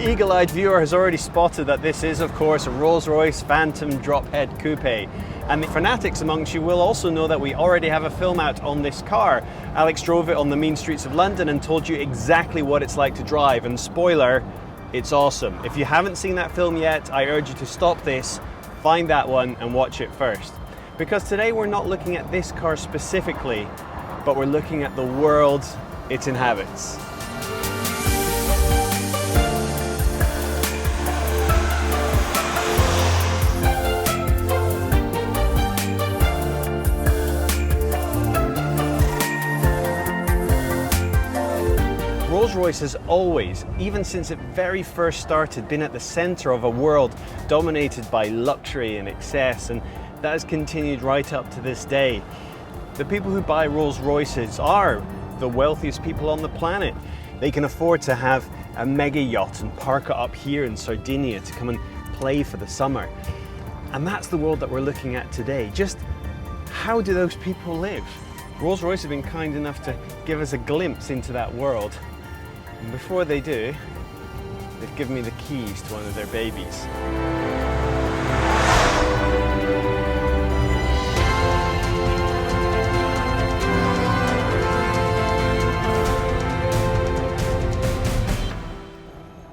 The eagle-eyed viewer has already spotted that this is, of course, a Rolls-Royce Phantom Drophead Coupe. And the fanatics amongst you will also know that we already have a film out on this car. Alex drove it on the mean streets of London and told you exactly what it's like to drive. And spoiler, it's awesome. If you haven't seen that film yet, I urge you to stop this, find that one and watch it first. Because today we're not looking at this car specifically, but we're looking at the world it inhabits. Rolls-Royce has always, even since it very first started, been at the center of a world dominated by luxury and excess, and that has continued right up to this day. The people who buy Rolls-Royces are the wealthiest people on the planet. They can afford to have a mega yacht and park it up here in Sardinia to come and play for the summer. And that's the world that we're looking at today. Just how do those people live? Rolls-Royce have been kind enough to give us a glimpse into that world. And before they do, they've given me the keys to one of their babies.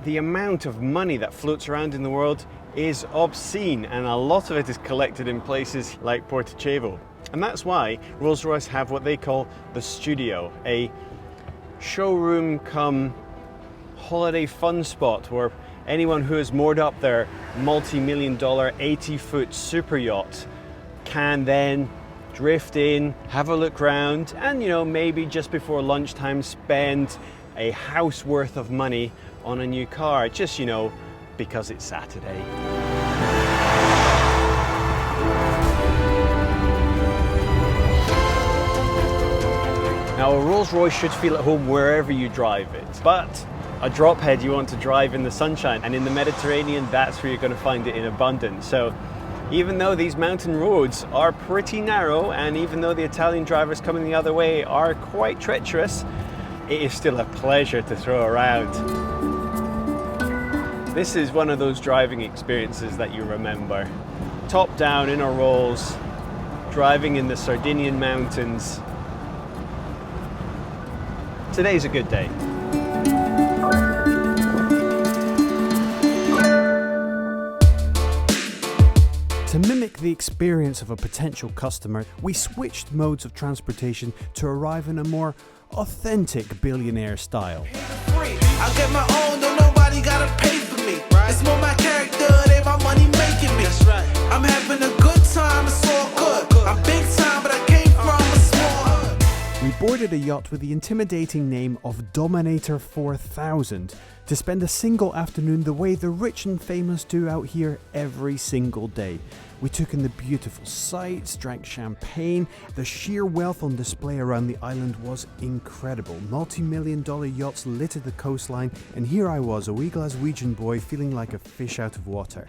The amount of money that floats around in the world is obscene, and a lot of it is collected in places like Porticcevo. And that's why Rolls-Royce have what they call the Studio, a showroom come holiday fun spot where anyone who has moored up their multi-million-dollar 80-foot super yacht can then drift in, have a look around, and maybe just before lunchtime spend a house worth of money on a new car, just because it's Saturday. Now, a Rolls-Royce should feel at home wherever you drive it, but a drophead you want to drive in the sunshine, and in the Mediterranean, that's where you're going to find it in abundance. So even though these mountain roads are pretty narrow, and even though the Italian drivers coming the other way are quite treacherous, it is still a pleasure to throw around. This is one of those driving experiences that you remember. Top down in a Rolls, driving in the Sardinian mountains. Today's a good day. To mimic the experience of a potential customer, we switched modes of transportation to arrive in a more authentic billionaire style. I get my own, though nobody gotta pay for me. It's more my character than my money making me. I'm having a good time, it's all good. I'm big time, but I came from a small hood. We boarded a yacht with the intimidating name of Dominator 4000 to spend a single afternoon the way the rich and famous do out here every single day. We took in the beautiful sights, drank champagne. The sheer wealth on display around the island was incredible. Multi-million-dollar yachts littered the coastline, and here I was, a wee Glaswegian boy feeling like a fish out of water.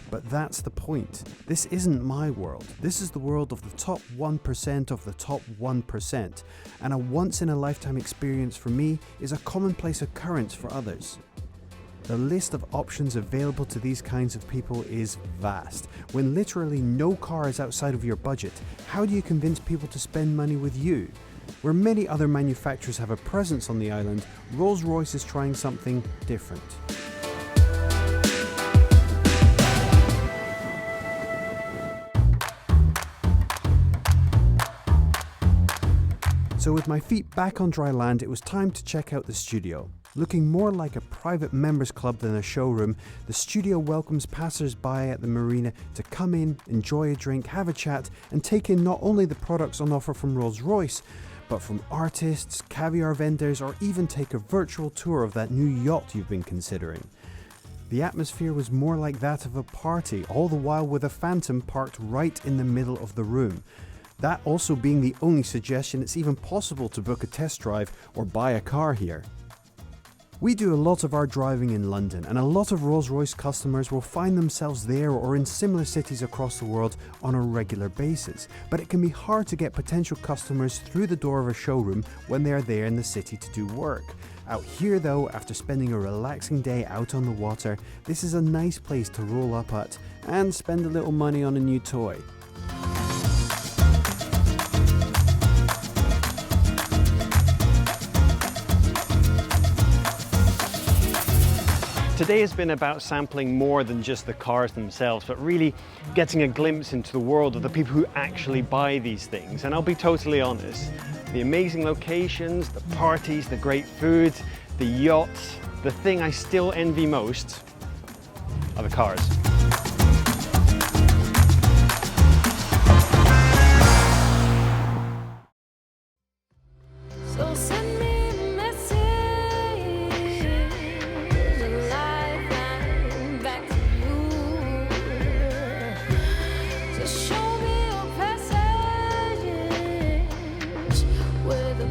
But that's the point. This isn't my world. This is the world of the top 1% of the top 1%. And a once-in-a-lifetime experience for me is a commonplace occurrence for others. The list of options available to these kinds of people is vast. When literally no car is outside of your budget, how do you convince people to spend money with you? Where many other manufacturers have a presence on the island, Rolls-Royce is trying something different. So with my feet back on dry land, it was time to check out the Studio. Looking more like a private members club than a showroom, the Studio welcomes passers-by at the marina to come in, enjoy a drink, have a chat, and take in not only the products on offer from Rolls-Royce, but from artists, caviar vendors, or even take a virtual tour of that new yacht you've been considering. The atmosphere was more like that of a party, all the while with a Phantom parked right in the middle of the room. That also being the only suggestion it's even possible to book a test drive or buy a car here. We do a lot of our driving in London, and a lot of Rolls-Royce customers will find themselves there or in similar cities across the world on a regular basis. But it can be hard to get potential customers through the door of a showroom when they are there in the city to do work. Out here though, after spending a relaxing day out on the water, this is a nice place to roll up at and spend a little money on a new toy. Today has been about sampling more than just the cars themselves, but really getting a glimpse into the world of the people who actually buy these things. And I'll be totally honest, the amazing locations, the parties, the great food, the yachts, the thing I still envy most are the cars. So send me a message, a lifeline back to you. Just show me your passages where the